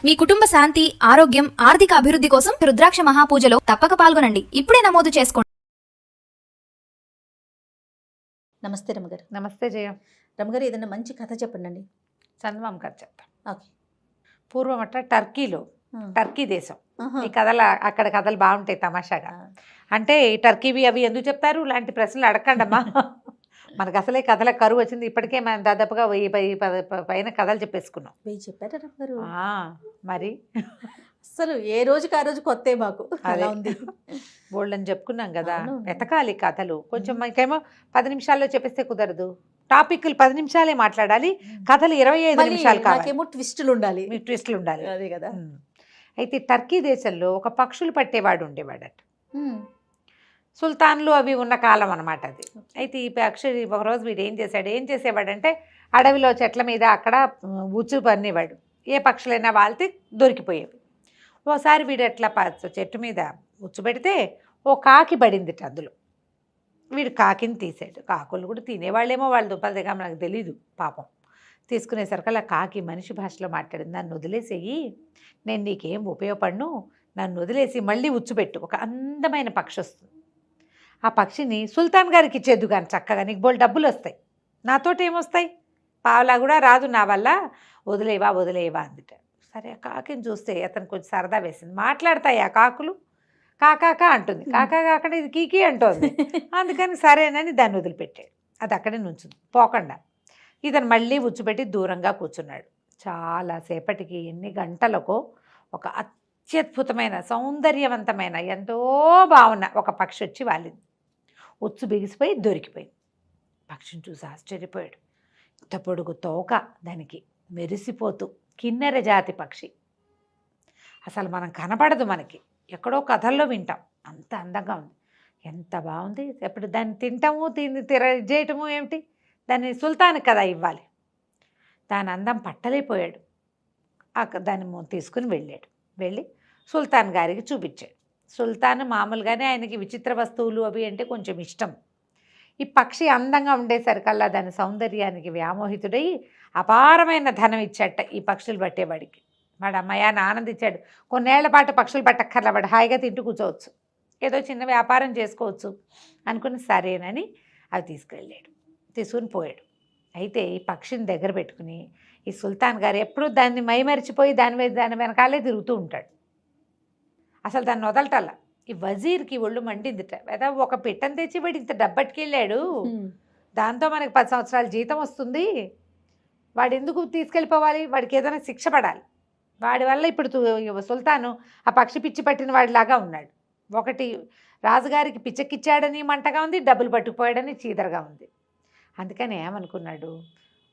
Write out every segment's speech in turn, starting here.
మీ కుటుంబ శాంతి, ఆరోగ్యం, ఆర్థిక అభివృద్ధి కోసం రుద్రాక్ష మహాపూజలో తప్పక పాల్గొనండి. ఇప్పుడే నమోదు చేసుకోండి. నమస్తే రమగారు. నమస్తే జయ. రమగారు, ఏదైనా మంచి కథ చెప్పండి. చందమామ కథ చెప్తాం. ఓకే. పూర్వం టర్కీలో, టర్కీ దేశం, ఈ అక్కడ కథలు బాగుంటాయి తమాషాగా. అంటే ఈ టర్కీవి అవి ఎందుకు చెప్తారు లాంటి ప్రశ్నలు అడగండమ్మా. మనకు అసలే కథల కరువు వచ్చింది. ఇప్పటికే మనం దాదాపుగా 1000 పైన కథలు చెప్పేసుకున్నాం. 1000 చెప్పారా రమగారు? మరి అసలు ఏ రోజుకి ఆ రోజు కొత్తే మాకు అలా ఉంది. బోల్డ్ అని చెప్పుకున్నాం కదా, వెతకాలి కథలు. కొంచెం మనకేమో 10 నిమిషాల్లో చెప్పేస్తే కుదరదు. టాపిక్లు 10 నిమిషాలే మాట్లాడాలి, కథలు 25 నిమిషాలు కావాలి. ట్విస్టులు ఉండాలి. ట్విస్టులు ఉండాలి. అదే కదా. అయితే టర్కీ దేశంలో ఒక పక్షులు పట్టేవాడు ఉండేవాడట. సుల్తాన్లు అవి ఉన్న కాలం అనమాట అది. అయితే ఈ పక్షి ఒకరోజు వీడు ఏం చేసేవాడంటే అడవిలో చెట్ల మీద అక్కడ ఉచ్చు పన్నేవాడు. ఏ పక్షులైనా వాళ్తే దొరికిపోయేవి. ఓసారి వీడు ఎట్లా చెట్టు మీద ఉచ్చు పెడితే ఓ కాకి పడిందిట అందులో. వీడు కాకిని తీసాడు. కాకులు కూడా తినేవాళ్ళేమో, వాళ్ళు దుప్పలదిగా మనకు తెలీదు పాపం. తీసుకునేసరికల్లా కాకి మనిషి భాషలో మాట్లాడింది, నన్ను వదిలేసేయి, నేను నీకేం ఉపయోగపడను, నన్ను వదిలేసి మళ్ళీ ఉచ్చుపెట్టు, ఒక అందమైన పక్షి వస్తుంది, ఆ పక్షిని సుల్తాన్ గారికి ఇచ్చేద్దు కానీ చక్కగా, నీకు బోల్ డబ్బులు వస్తాయి, నాతోటి ఏమొస్తాయి, పావలా కూడా రాదు నా వల్ల, వదిలేవా అందుట. సరే ఆ కాకిని చూస్తే అతను కొంచెం సరదా వేసింది. మాట్లాడతాయి ఆ కాకులు, కాకా అంటుంది, కాకా కాకుండా ఇది కీకి అంటోంది. అందుకని సరేనని దాన్ని వదిలిపెట్టాడు. అది అక్కడే నుంచుంది పోకుండా. ఇతను మళ్ళీ ఉచ్చుపెట్టి దూరంగా కూర్చున్నాడు. చాలాసేపటికి, ఎన్ని గంటలకో, ఒక అత్యద్భుతమైన సౌందర్యవంతమైన ఎంతో బాగున్న ఒక పక్షి వచ్చి వాలింది. ఉచ్చు బిగిసిపోయి దొరికిపోయింది. పక్షిని చూసి ఆశ్చర్యపోయాడు. ఇంత పొడుగు తోక దానికి, మెరిసిపోతూ, కిన్నెర జాతి పక్షి. అసలు మనం కనపడదు, మనకి ఎక్కడో కథల్లో వింటాం. అంత అందంగా ఉంది, ఎంత బాగుంది. ఎప్పుడు దాన్ని తింటాము, చేయటము ఏమిటి, దాన్ని సుల్తాన్కి కదా ఇవ్వాలి. దాని అందం పట్టలేకపోయాడు. దాన్ని తీసుకుని వెళ్ళి సుల్తాన్ గారికి చూపించాడు. సుల్తాన్ మామూలుగానే ఆయనకి విచిత్ర వస్తువులు అవి అంటే కొంచెం ఇష్టం. ఈ పక్షి అందంగా ఉండేసరికల్లా దాని సౌందర్యానికి వ్యామోహితుడై అపారమైన ధనం ఇచ్చాట ఈ పక్షులు పట్టేవాడికి. వాడు అమ్మయాన్ని ఆనందించాడు. కొన్నేళ్ల పాటు పక్షులు పట్టక్కర్లా, వాడు హాయిగా తింటూ కూర్చోవచ్చు, ఏదో చిన్న వ్యాపారం చేసుకోవచ్చు అనుకుని సరేనని అవి తీసుకుని పోయాడు. అయితే ఈ పక్షిని దగ్గర పెట్టుకుని ఈ సుల్తాన్ గారు ఎప్పుడూ దాన్ని మైమరిచిపోయి దాని వెనకాలే తిరుగుతూ ఉంటాడు. అసలు దాన్ని వదలటల్లా. ఈ వజీర్కి ఒళ్ళు మండిందిట. లేదా ఒక పిట్టని తెచ్చి వాడు ఇంత డబ్బట్టుకెళ్ళాడు, దాంతో మనకి 10 సంవత్సరాల జీతం వస్తుంది, వాడు ఎందుకు తీసుకెళ్ళిపోవాలి, వాడికి ఏదైనా శిక్ష పడాలి. వాడి వల్ల ఇప్పుడు సుల్తాను ఆ పక్షి పిచ్చి పట్టిన వాడిలాగా ఉన్నాడు. ఒకటి రాజుగారికి పిచ్చెక్కిచ్చాడని మంటగా ఉంది, డబ్బులు పట్టుకుపోయాడని చీదరగా ఉంది. అందుకని ఏమనుకున్నాడు,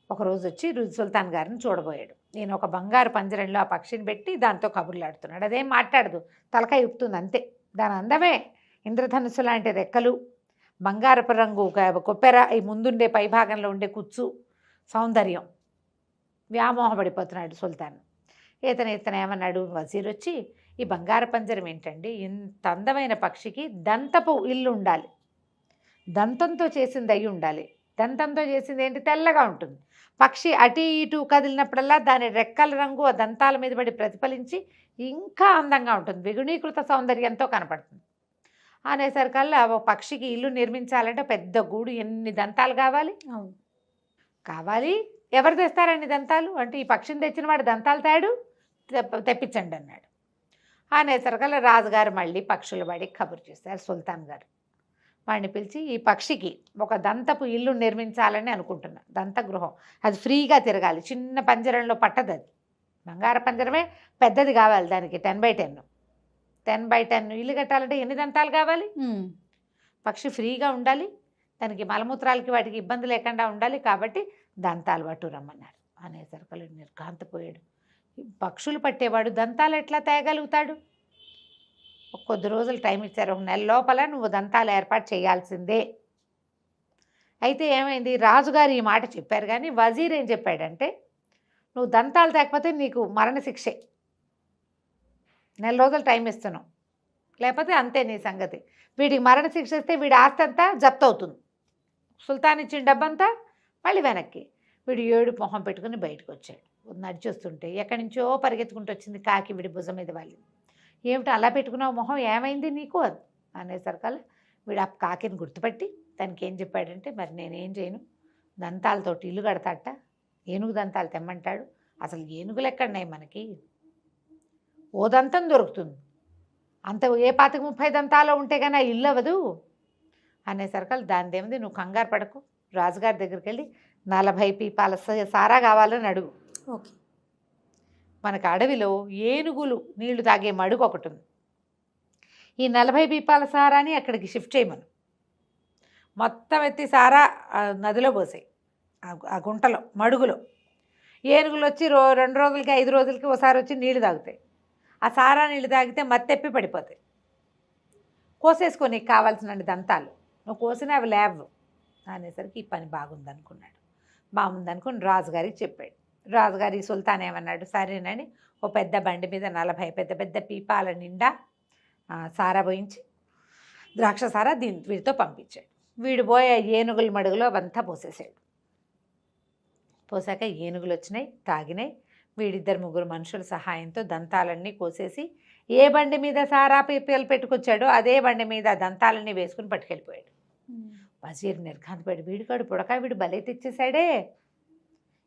ఒకరోజు వచ్చి సుల్తాన్ గారిని చూడబోయాడు. నేను ఒక బంగారు పంజరంలో ఆ పక్షిని పెట్టి దాంతో కబుర్లాడుతున్నాడు. అదేం మాట్లాడదు, తలకాయ ఉప్పుతుంది అంతే. దాని అందమే ఇంద్రధనుస్సు లాంటి రెక్కలు, బంగారపు రంగు కొప్పెర, ఈ ముందుండే పైభాగంలో ఉండే కుచ్చు, సౌందర్యం. వ్యామోహపడిపోతున్నాడు సుల్తాన్. ఇతను ఏమన్నాడు, వజీర్ వచ్చి, ఈ బంగారు పంజరం ఏంటండి, ఇంత అందమైన పక్షికి దంతపు ఇల్లు ఉండాలి, దంతంతో చేసింది అయి ఉండాలి. దంతంతో చేసింది ఏంటి, తెల్లగా ఉంటుంది. పక్షి అటు ఇటు కదిలినప్పుడల్లా దాని రెక్కల రంగు ఆ దంతాల మీద పడి ప్రతిఫలించి ఇంకా అందంగా ఉంటుంది, ద్విగుణీకృత సౌందర్యంతో కనపడుతుంది. అనేసరికల్లా ఒక పక్షికి ఇల్లు నిర్మించాలంటే పెద్ద గూడు, ఎన్ని దంతాలు కావాలి, ఎవరు తెస్తారండి దంతాలు అంటే, ఈ పక్షిని తెచ్చిన వాడు దంతాలు తెప్పించండి అన్నాడు. అనేసరికల్లా రాజుగారు మళ్ళీ పక్షుల వాడికి కబురు చేస్తారు. సుల్తాన్ గారు వాడిని పిలిచి, ఈ పక్షికి ఒక దంతపు ఇల్లు నిర్మించాలని అనుకుంటున్నా, దంతగృహం, అది ఫ్రీగా తిరగాలి, చిన్న పంజరంలో పట్టదు, అది బంగారు పంజరమే, పెద్దది కావాలి, దానికి 10x10 ఇల్లు కట్టాలంటే ఎన్ని దంతాలు కావాలి, పక్షి ఫ్రీగా ఉండాలి, దానికి మలమూత్రాలకి వాటికి ఇబ్బంది లేకుండా ఉండాలి, కాబట్టి దంతాలు పట్టు రమ్మన్నారు. అనేసరికలు నిర్ఘాంతపోయాడు. పక్షులు పట్టేవాడు దంతాలు ఎట్లా తేగలుగుతాడు? కొద్ది రోజులు టైం ఇచ్చారు, 1 నెల లోపల నువ్వు దంతాలు ఏర్పాటు చేయాల్సిందే. అయితే ఏమైంది, రాజుగారు ఈ మాట చెప్పారు, కానీ వజీర్ ఏం చెప్పాడంటే, నువ్వు దంతాలు తేకపోతే నీకు మరణశిక్షే, 1 నెల రోజులు టైం ఇస్తున్నావు, లేకపోతే అంతే నీ సంగతి. వీడికి మరణశిక్ష ఇస్తే వీడి ఆస్తి అంతా జప్తు అవుతుంది, సుల్తాన్ ఇచ్చిన డబ్బంతా మళ్ళీ వెనక్కి. వీడు ఏడు మొహం పెట్టుకుని బయటకు వచ్చాడు. నడిచొస్తుంటే ఎక్కడి నుంచో పరిగెత్తుకుంటూ వచ్చింది కాకి వీడి భుజం మీద వాళ్ళింది. ఏమిటి అలా పెట్టుకున్నావు మొహం, ఏమైంది నీకు అది అనేసరికల్లా వీడు ఆ కాకిని గుర్తుపట్టి దానికి ఏం చెప్పాడంటే, మరి నేనేం చేయను, దంతాలతోటి ఇల్లు కడతాట, ఏనుగు దంతాలు తెమ్మంటాడు. అసలు ఏనుగులు ఎక్కడున్నాయి మనకి, ఓ దంతం దొరుకుతుంది, అంత ఏ 25-30 దంతాలు ఉంటే కానీ ఆ ఇల్లు అవ్వదు అనేసరికల్లా దానిదేముంది, నువ్వు కంగారు పడకు, రాజుగారి దగ్గరికి వెళ్ళి 40 పీపాల సారా కావాలని అడుగు. ఓకే. మనకు అడవిలో ఏనుగులు నీళ్లు తాగే మడుగు ఒకటి ఉంది. ఈ 40 పీపాల సారాని అక్కడికి షిఫ్ట్ చేయమను. మొత్తం ఎత్తి సారా నదిలో పోసాయి, ఆ గుంటలో మడుగులో. ఏనుగులు వచ్చి 2 రోజులకి 5 రోజులకి ఒకసారి వచ్చి నీళ్లు తాగుతాయి. ఆ సారా నీళ్ళు తాగితే మత్తెప్పి పడిపోతాయి. కోసేసుకో నీకు కావాల్సిన దంతాలు, నువ్వు కోసిన అవి లేవు అనేసరికి ఈ పని బాగుందనుకున్నాడు. బాగుందనుకుని రాజుగారికి చెప్పాడు. రాజుగారి సుల్తాన్ ఏమన్నాడు, సరేనని ఓ పెద్ద బండి మీద 40 పెద్ద పెద్ద పీపాల నిండా సారా పోయించి ద్రాక్ష సారా వీడితో పంపించాడు. వీడు పోయే ఏనుగుల మడుగులో అవంతా పోసేసాడు. పోసాక ఏనుగులు వచ్చినాయి, తాగినాయి. వీడిద్దరు 3 మనుషుల సహాయంతో దంతాలన్నీ కోసేసి ఏ బండి మీద సారా పీపాలు పెట్టుకొచ్చాడో అదే బండి మీద దంతాలన్నీ వేసుకుని పట్టుకెళ్ళిపోయాడు. వజీర్ నిర్ఘాంతపడి, వీడికాడు పుడక, వీడు బలే తెచ్చేశాడే,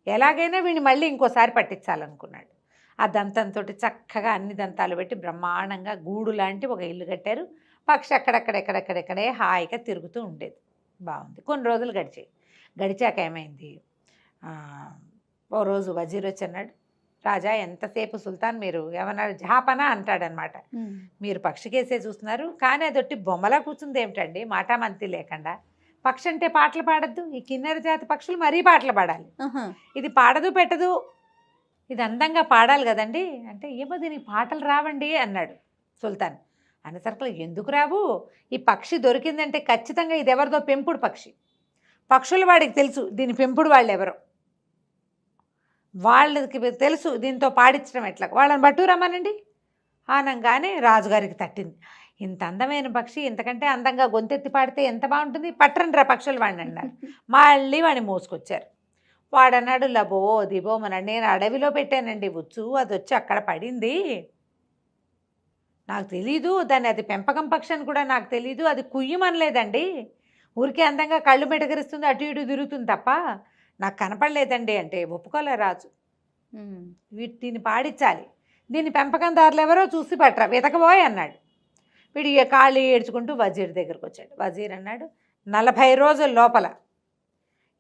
ఎలాగైనా వీడిని మళ్ళీ ఇంకోసారి పట్టించాలనుకున్నాడు. ఆ దంతంతో చక్కగా అన్ని దంతాలు పెట్టి బ్రహ్మాండంగా గూడు లాంటి ఒక ఇల్లు కట్టారు. పక్షి అక్కడెక్కడెక్కడే హాయిగా తిరుగుతూ ఉండేది. బాగుంది. కొన్ని రోజులు గడిచాక ఏమైంది, ఓ రోజు వజీర్ వచ్చి అన్నాడు, రాజా ఎంతసేపు సుల్తాన్ మీరు ఏమన్నారు, జహాపనా అంటాడనమాట, మీరు పక్షికేసే చూస్తున్నారు కానీ అదొట్టి బొమ్మలా కూర్చుంది ఏమిటండి, మాటామంతి లేకుండా. పక్షి అంటే పాటలు పాడద్దు, ఈ కిన్నెర జాతి పక్షులు మరీ పాటలు పాడాలి, ఇది పాడదు పెట్టదు, ఇది అందంగా పాడాలి కదండి అంటే, ఏమో దీనికి పాటలు రావండి అన్నాడు సుల్తాన్. అనేసరికి ఎందుకు రావు, ఈ పక్షి దొరికిందంటే ఖచ్చితంగా ఇది ఎవరిదో పెంపుడు పక్షి, పక్షులు వాడికి తెలుసు దీని పెంపుడు వాళ్ళు ఎవరో, వాళ్ళకి తెలుసు దీంతో పాడించడం ఎట్లా, వాళ్ళని బట్టు రమ్మనండి అనగానే రాజుగారికి తట్టింది. ఇంత అందమైన పక్షి ఇంతకంటే అందంగా గొంతెత్తి పాడితే ఎంత బాగుంటుంది, పట్టరండి రా పక్షులు వాడిని అన్నారు. మళ్ళీ వాడిని మోసుకొచ్చారు. వాడన్నాడు, లబో దిబోమన్నాడు, నేను అడవిలో పెట్టానండి ఉచ్చు, అది వచ్చి అక్కడ పడింది, నాకు తెలీదు, దాన్ని అది పెంపకం పక్షి అని కూడా నాకు తెలీదు, అది కుయ్యమనలేదండి, ఊరికే అందంగా కళ్ళు మెటకరిస్తుంది, అటు ఇటు తిరుగుతుంది తప్ప నాకు కనపడలేదండి అంటే. ఒప్పుకోలే రాజు, దీన్ని పాడించాలి, దీన్ని పెంపకందారులు ఎవరో చూసి పట్టరా, వెతకబోయ్ అన్నాడు. వీడు కాళ్ళు ఏడ్చుకుంటూ వజీర్ దగ్గరకు వచ్చాడు. వజీర్ అన్నాడు, 40 రోజుల లోపల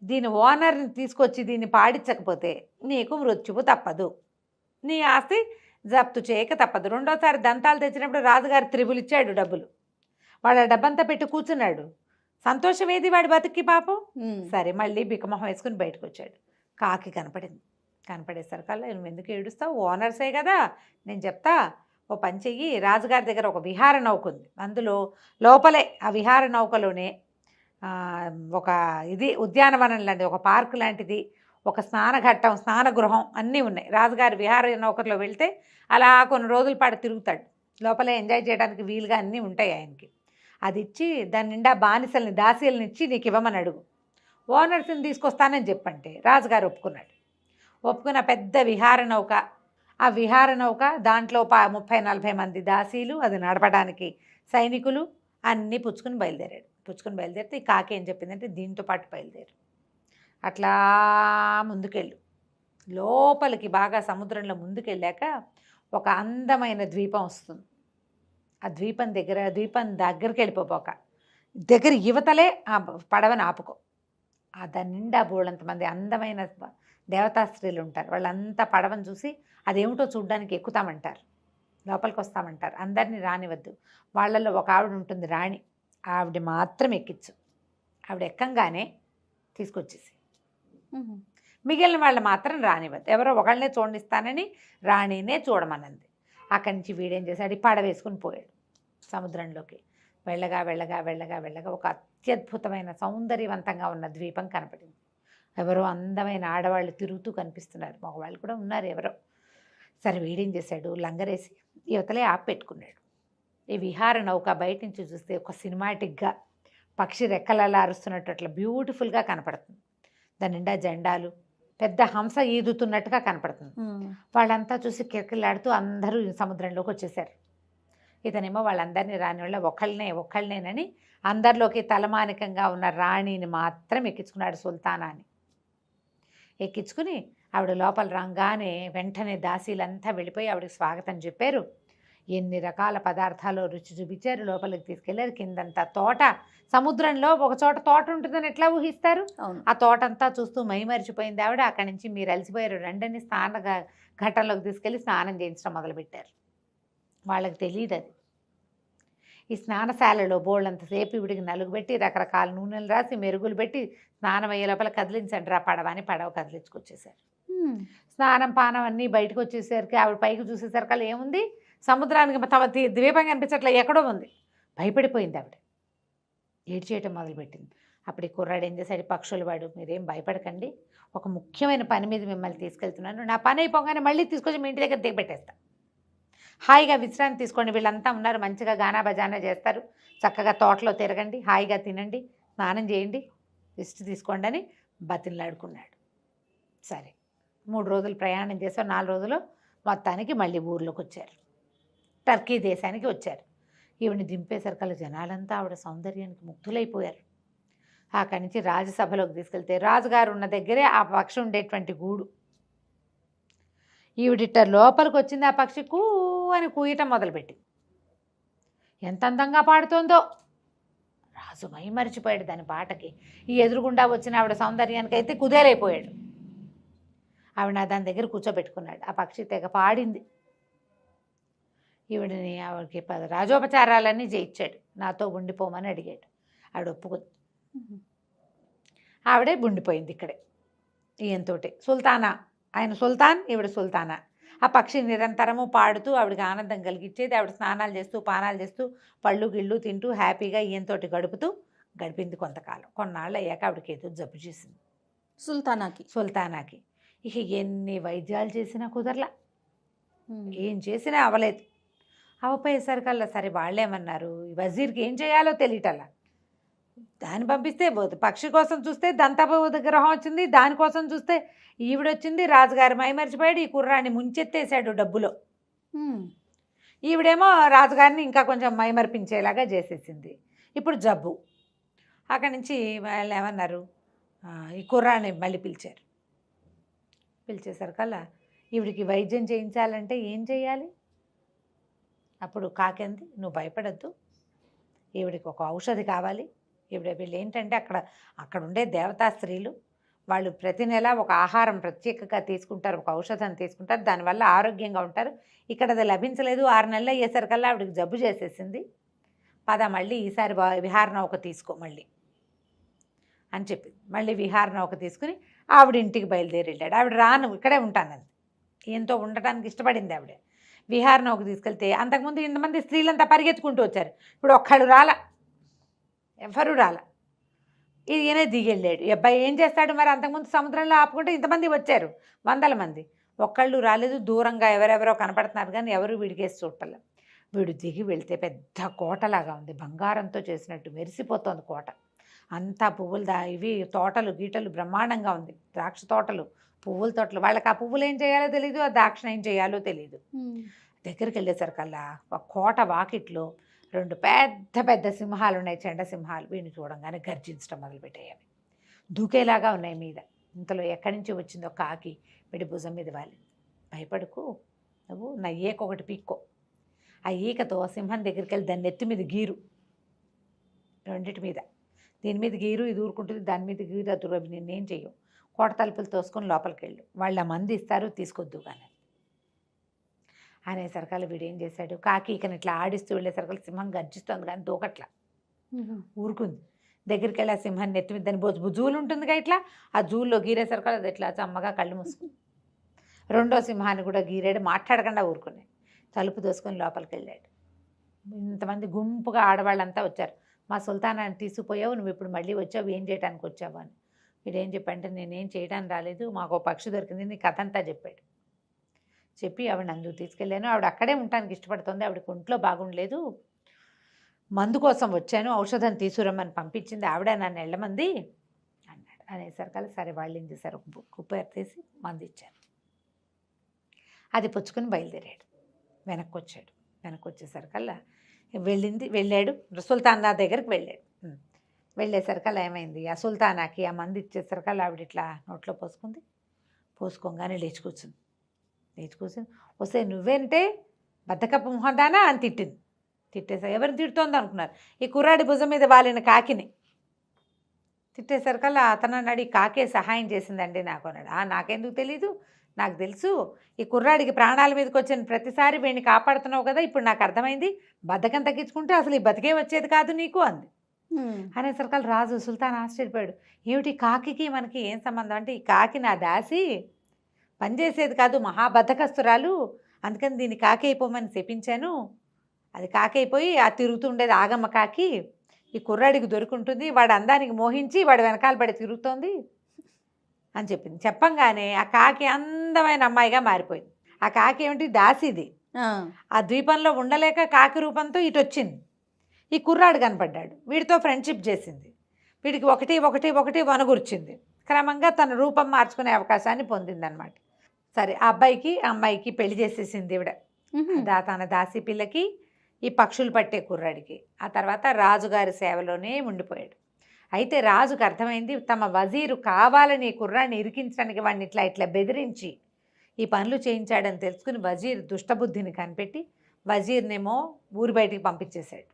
దీని ఓనర్ని తీసుకొచ్చి దీన్ని పాడించకపోతే నీకు మృత్యువు తప్పదు, నీ ఆస్తి జప్తు చేయక తప్పదు. రెండోసారి దంతాలు తెచ్చినప్పుడు రాజుగారు త్రిబులు ఇచ్చాడు డబ్బులు, వాడు ఆ డబ్బంతా పెట్టి కూర్చున్నాడు. సంతోషం ఏది వాడి బతుక్కి పాపం. సరే మళ్ళీ బిక్కమొహం వేసుకుని బయటకు వచ్చాడు. కాకి కనపడింది. కనపడేసరికల్లా నువ్వు ఎందుకు ఏడుస్తావు, ఓనర్సే కదా, నేను చెప్తా, ఓ పని చెయ్యి, రాజుగారి దగ్గర ఒక విహార నౌక ఉంది, అందులో లోపలే ఆ విహార నౌకలోనే ఒక ఇది ఉద్యానవనం లాంటిది, ఒక పార్కు లాంటిది, ఒక స్నానఘట్టం, స్నానగృహం అన్నీ ఉన్నాయి. రాజుగారి విహార నౌకలో వెళ్తే అలా కొన్ని రోజుల పాటు తిరుగుతాడు, లోపలే ఎంజాయ్ చేయడానికి వీలుగా అన్నీ ఉంటాయి ఆయనకి. అది ఇచ్చి దాని నిండా బానిసల్ని దాసీలను ఇచ్చి నీకు ఇవ్వమని అడుగు, ఓనర్స్ని తీసుకొస్తానని చెప్పంటే రాజుగారు ఒప్పుకున్నాడు. ఒప్పుకున్న పెద్ద విహార నౌక, ఆ విహార నౌక దాంట్లో 30-40 మంది దాసీలు, అది నడపడానికి సైనికులు అన్నీ పుచ్చుకుని బయలుదేరితే ఈ కాకి ఏం చెప్పిందంటే, దీంతో పాటు బయలుదేరు, అట్లా ముందుకెళ్ళు, లోపలికి బాగా సముద్రంలో ముందుకెళ్ళాక ఒక అందమైన ద్వీపం వస్తుంది. ఆ ద్వీపం దగ్గరికి వెళ్ళిపోక దగ్గర యువతలే ఆ పడవని ఆపుకో, దాని నిండా బోళ్ళంతమంది అందమైన దేవతా స్త్రీలు ఉంటారు. వాళ్ళంతా పడవని చూసి అదేమిటో చూడ్డానికి ఎక్కుతామంటారు, లోపలికి వస్తామంటారు. అందరినీ రానివద్దు, వాళ్ళల్లో ఒక ఆవిడ ఉంటుంది రాణి, ఆవిడ మాత్రం ఎక్కించు, ఆవిడ ఎక్కంగానే తీసుకొచ్చేసి, మిగిలిన వాళ్ళు మాత్రం రానివద్దు, ఎవరో ఒకళ్ళనే చూడనిస్తానని రాణినే చూడమన్నది. అక్కడి నుంచి వీడేం చేశాడు, పడవ వేసుకుని పోయాడు సముద్రంలోకి. వెళ్ళగా ఒక అత్యద్భుతమైన సౌందర్యవంతంగా ఉన్న ద్వీపం కనపడింది. ఎవరో అందమైన ఆడవాళ్ళు తిరుగుతూ కనిపిస్తున్నారు, మగవాళ్ళు కూడా ఉన్నారు ఎవరో. సరే వీడేం చేశాడు, లంగరేసి యువతలే ఆపి పెట్టుకున్నాడు. ఈ విహార నౌక బయట నుంచి చూస్తే ఒక సినిమాటిక్గా పక్షి రెక్కలలా అరుస్తున్నట్టు అట్లా బ్యూటిఫుల్గా కనపడుతుంది. దాని నిండా జెండాలు, పెద్ద హంస ఈదుతున్నట్టుగా కనపడుతుంది. వాళ్ళంతా చూసి కిరకిలాడుతూ అందరూ సముద్రంలోకి వచ్చేసారు. ఇతనేమో వాళ్ళందరినీ రాని వాళ్ళ ఒక్కళ్ళనేనని అందరిలోకి తలమానికంగా ఉన్న రాణిని మాత్రం ఎక్కించుకున్నాడు, సుల్తానాని. ఎక్కించుకుని ఆవిడ లోపల రాగానే వెంటనే దాసీలంతా వెళ్ళిపోయి ఆవిడకి స్వాగతం చెప్పారు. ఎన్ని రకాల పదార్థాలు రుచి చూపించారు. లోపలికి తీసుకెళ్లారు. కిందంతా తోట, సముద్రంలో ఒక చోట తోట ఉంటుందని ఎట్లా ఊహిస్తారు? ఆ తోటంతా చూస్తూ మైమరిచిపోయింది ఆవిడ. అక్కడి నుంచి మీరు అలసిపోయారు రండని ఘట్టంలోకి తీసుకెళ్ళి స్నానం చేయించడం మొదలుపెట్టారు. వాళ్ళకి తెలియదు అది. ఈ స్నానశాలలో బోళ్ళంతసేపు ఇవిడికి నలుగు పెట్టి రకరకాల నూనెలు రాసి మెరుగులు పెట్టి స్నానం అయ్యే లోపల కదిలించండి రా పడవ అని పడవ కదిలించుకొచ్చేసారు. స్నానం పానం అన్నీ బయటకు వచ్చేసరికి ఆవిడ పైకి చూసేసరికి ఏముంది, సముద్రానికి తమ ద్వీపం కనిపించట్లే, ఎక్కడో ఉంది. భయపడిపోయింది ఆవిడ, ఏడ్చేయటం మొదలుపెట్టింది. అప్పుడు ఈ కుర్రాడు ఏం చేశాడు, పక్షులు వాడు, మీరేం భయపడకండి, ఒక ముఖ్యమైన పని మీద మిమ్మల్ని తీసుకెళ్తున్నాను, నా పని అయిపోగానే మళ్ళీ తీసుకొచ్చి మీ ఇంటి దగ్గర దిగబెట్టేస్తా, హాయిగా విశ్రాంతి తీసుకోండి, వీళ్ళంతా ఉన్నారు మంచిగా గానా బజానా చేస్తారు, చక్కగా తోటలో తిరగండి, హాయిగా తినండి, స్నానం చేయండి, రెస్ట్ తీసుకోండి అని బతిలాడుకున్నాడు. సరే 3 రోజులు ప్రయాణం చేశారు. 4 రోజులు మొత్తానికి మళ్ళీ ఊర్లోకి వచ్చారు. టర్కీ దేశానికి వచ్చారు. ఈవిని దింపేసరికల్లా జనాలంతా ఆవిడ సౌందర్యానికి ముగ్ధులైపోయారు. అక్కడి నుంచి రాజసభలోకి తీసుకెళ్తే రాజుగారు ఉన్న దగ్గరే ఆ పక్షి ఉండేటువంటి గూడు. ఈవిడిట లోపలికి వచ్చింది. ఆ పక్షి కూ అని కూయటం మొదలుపెట్టి ఎంత అందంగా పాడుతోందో. రాజు మైమరిచిపోయాడు దాని పాటకి. ఈ ఎదురుగుండా వచ్చిన ఆవిడ సౌందర్యానికి అయితే కుదేలైపోయాడు. ఆవిడ దాని దగ్గర కూర్చోబెట్టుకున్నాడు. ఆ పక్షి తెగ పాడింది. ఈవిడిని ఆవిడకి రాజోపచారాలన్నీ చేయించాడు. నాతో ఉండిపోమని అడిగాడు. ఆవిడ ఒప్పుకుంది. ఆవిడే ఉండిపోయింది ఇక్కడే ఈయనతోటి. సుల్తానా, ఆయన సుల్తాన్, ఈవిడ సుల్తానా. ఆ పక్షి నిరంతరము పాడుతూ ఆవిడకి ఆనందం కలిగించేది. ఆవిడ స్నానాలు చేస్తూ పానాలు చేస్తూ పళ్ళు గిళ్ళు తింటూ హ్యాపీగా ఈయనతోటి గడిపింది కొంతకాలం. కొన్నాళ్ళు అయ్యాక ఆవిడకి ఏదో జబ్బు చేసింది సుల్తానాకి. ఇక ఎన్ని వైద్యాలు చేసినా కుదరలా, ఏం చేసినా అవ్వలేదు. అవపోయేసరికల్లా సరే వాళ్ళేమన్నారు, వజీర్కి ఏం చేయాలో తెలియటల్లా. దాన్ని పంపిస్తే పక్షి కోసం చూస్తే దంతపు గ్రహం వచ్చింది, దానికోసం చూస్తే ఈవిడొచ్చింది. రాజుగారు మైమరిచిపోయాడు. ఈ కుర్రాన్ని ముంచెత్తేసాడు డబ్బులో. ఈవిడేమో రాజుగారిని ఇంకా కొంచెం మైమరిపించేలాగా చేసేసింది. ఇప్పుడు జబ్బు. అక్కడి నుంచి వాళ్ళు ఏమన్నారు, ఈ కుర్రాన్ని మళ్ళీ పిలిచారు. పిలిచేసరికల్లా ఈవిడికి వైద్యం చేయించాలంటే ఏం చేయాలి? అప్పుడు కాకింది, నువ్వు భయపడద్దు, ఈవిడికి ఒక ఔషధి కావాలి. వీళ్ళు ఏంటంటే అక్కడ ఉండే దేవతా స్త్రీలు వాళ్ళు ప్రతి నెల ఒక ఆహారం ప్రత్యేకంగా తీసుకుంటారు, ఒక ఔషధం తీసుకుంటారు, దానివల్ల ఆరోగ్యంగా ఉంటారు. ఇక్కడ అది లభించలేదు. 6 నెలలు అయ్యేసరికల్లా ఆవిడకి జబ్బు చేసేసింది. పద మళ్ళీ ఈసారి విహార నౌక తీసుకో మళ్ళీ అని చెప్పింది. మళ్ళీ విహార నౌక తీసుకుని ఆవిడ ఇంటికి బయలుదేరి వెళ్ళాడు. ఆవిడ రాను ఇక్కడే ఉంటానంది. ఈయనతో ఉండటానికి ఇష్టపడింది ఆవిడ. విహార నౌక తీసుకెళ్తే అంతకుముందు ఇంతమంది స్త్రీలంతా పరిగెత్తుకుంటూ వచ్చారు. ఇప్పుడు ఒక్కళ్ళు రాలా, ఎవరు రాలా. ఈయనే దిగెళ్ళాడు. ఈ అబ్బాయి ఏం చేస్తాడు మరి? అంతకుముందు సముద్రంలో ఆపుకుంటే ఇంతమంది వచ్చారు, 100 మంది, ఒక్కళ్ళు రాలేదు. దూరంగా ఎవరెవరో కనపడుతున్నారు కానీ ఎవరు వీడికేసి చూడలే. వీడు దిగి వెళ్తే పెద్ద కోటలాగా ఉంది, బంగారంతో చేసినట్టు మెరిసిపోతుంది కోట అంతా. పువ్వులు ఇవి తోటలు గీటలు బ్రహ్మాండంగా ఉంది, ద్రాక్ష తోటలు, పువ్వుల తోటలు. వాళ్ళకి ఆ పువ్వులు ఏం చేయాలో తెలియదు, ఆ ద్రాక్ష ఏం చేయాలో తెలియదు. దగ్గరికి వెళ్ళేసరికల్లా ఒక కోట వాకిట్లో 2 పెద్ద పెద్ద సింహాలు ఉన్నాయి, చెండ సింహాలు. వీడిని చూడంగానే గర్జించడం మొదలుపెట్టాయి. అవి దూకేలాగా ఉన్నాయి మీద. ఇంతలో ఎక్కడి నుంచి వచ్చిందో కాకి వీడి భుజం మీద వాలింది. భయపడుకు, నువ్వు నా ఈక ఒకటి పీక్కో. ఆ ఈకతో సింహం దగ్గరికి వెళ్ళి దాన్ని నెత్తి మీద గీరు, రెండింటి మీద, దీని మీద గీరు, ఇది ఊరుకుంటుంది, దాని మీద గీరు, అది నేనేం చెయ్యవు. కోట తలుపులు తోసుకొని లోపలికి వెళ్ళు, వాళ్ళ మంది ఇస్తారు, తీసుకొద్దు కానీ అనేసరికల్లా వీడు ఏం చేశాడు, కాకి ఈకని ఇట్లా ఆడిస్తూ వెళ్ళేసరికల్లా సింహం గర్జిస్తుంది కానీ దూకట్లా, ఊరుకుంది. దగ్గరికి వెళ్ళి ఆ సింహాన్ని నెత్తి మీద దాని జూలు ఉంటుందిగా ఇట్లా, ఆ జూల్లో గీరేసరికల్లా అది ఇట్లా చమ్మగా కళ్ళు మూసుకుంది. రెండో సింహాన్ని కూడా గీరాడు, మాట్లాడకుండా ఊరుకున్నాయి. తలుపు దోసుకొని లోపలికి వెళ్ళాడు. ఇంతమంది గుంపుగా ఆడవాళ్ళంతా వచ్చారు. మా సుల్తానాన్ని తీసుకుపోయావు, నువ్వు ఇప్పుడు మళ్ళీ వచ్చావు, ఏం చేయడానికి వచ్చావు అని. వీడేం చెప్పంటే నేనేం చేయడానికి రాలేదు, మాకు పక్షి దొరికింది, నీ కథ అంతా చెప్పాడు. చెప్పి ఆవిడ అందుకు తీసుకెళ్ళాను. ఆవిడ అక్కడే ఉండటానికి ఇష్టపడుతుంది, ఆవిడకి ఒంట్లో బాగుండలేదు, మందు కోసం వచ్చాను, ఔషధం తీసుకురమ్మని పంపించింది ఆవిడ, నన్ను వెళ్ళమంది అన్నాడు. అనేసరికల్లా సరే వాళ్ళు ఏం చేశారు, ఒక కుప్ప ఎత్తేసి మందు ఇచ్చారు. అది పుచ్చుకొని బయలుదేరాడు, వెనక్కి వచ్చాడు. వెనక్కి వచ్చేసరికల్లా వెళ్ళాడు సుల్తానా దగ్గరికి వెళ్ళాడు. వెళ్ళేసరికల్లా ఏమైంది, ఆ సుల్తానాకి ఆ మంది ఇచ్చేసరికల్లా ఆవిడ ఇట్లా నోట్లో పోసుకోగానే లేచి కూర్చుంది. వస్తే నువ్వేంటే బద్దకప్ప మొహందానా అని తిట్టింది. తిట్టేసరి ఎవరిని తిడుతోంది అనుకున్నారు, ఈ కుర్రాడి భుజం మీద వాలిన కాకిని. తిట్టేసరికల్లా అతను అన్నాడు, ఈ కాకే సహాయం చేసిందండి నాకు అన్నాడు. నాకెందుకు తెలీదు, నాకు తెలుసు, ఈ కుర్రాడికి ప్రాణాల మీదకి వచ్చిన ప్రతిసారి వీడిని కాపాడుతున్నావు కదా, ఇప్పుడు నాకు అర్థమైంది, బద్ధకం తగ్గించుకుంటే అసలు ఈ బతికే వచ్చేది కాదు నీకు అంది. అనేసరికల్లా రాజు సుల్తాన్ ఆశ్చర్యపోయాడు, ఏమిటి కాకి మనకి ఏం సంబంధం అంటే, ఈ కాకి నా దాసి, పనిచేసేది కాదు, మహాబద్ధకస్తురాలు, అందుకని దీన్ని కాకి అయిపోమని చెప్పించాను. అది కాకి అయిపోయి ఆ తిరుగుతుండేది ఆగమ్మ కాకి, ఈ కుర్రాడికి దొరుకుంటుంది, వాడు అందానికి మోహించి వాడు వెనకాల పడి తిరుగుతోంది అని చెప్పింది. చెప్పంగానే ఆ కాకి అందమైన అమ్మాయిగా మారిపోయింది. ఆ కాకి ఏమిటి, దాసిది. ఆ ద్వీపంలో ఉండలేక కాకి రూపంతో ఇటు వచ్చింది. ఈ కుర్రాడు కనపడ్డాడు, వీడితో ఫ్రెండ్షిప్ చేసింది, వీడికి ఒకటి వనగుర్చింది. క్రమంగా తన రూపం మార్చుకునే అవకాశాన్ని పొందిందనమాట. సరే ఆ అమ్మాయికి పెళ్లి చేసేసింది ఈవిడ, తన దాసి పిల్లకి, ఈ పక్షులు పట్టే కుర్రాడికి. ఆ తర్వాత రాజుగారి సేవలోనే ఉండిపోయాడు. అయితే రాజుకు అర్థమైంది, తమ వజీరు కావాలని ఈ కుర్రాడిని ఇరికించడానికి వాడిని ఇట్లా బెదిరించి ఈ పనులు చేయించాడని తెలుసుకుని వజీర్ దుష్టబుద్ధిని కనిపెట్టి వజీర్నేమో ఊరి బయటికి పంపించేశాడు.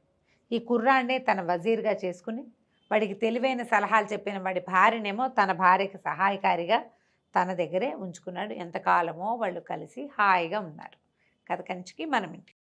ఈ కుర్రాడినే తన వజీర్గా చేసుకుని వాడికి తెలివైన సలహాలు చెప్పిన వాడి భార్యనేమో తన భార్యకి సహాయకారిగా తన దగ్గరే ఉంచుకున్నాడు. ఎంతకాలమో వాళ్ళు కలిసి హాయిగా ఉన్నారు. కథ కంచికి మనం ఇంటికి.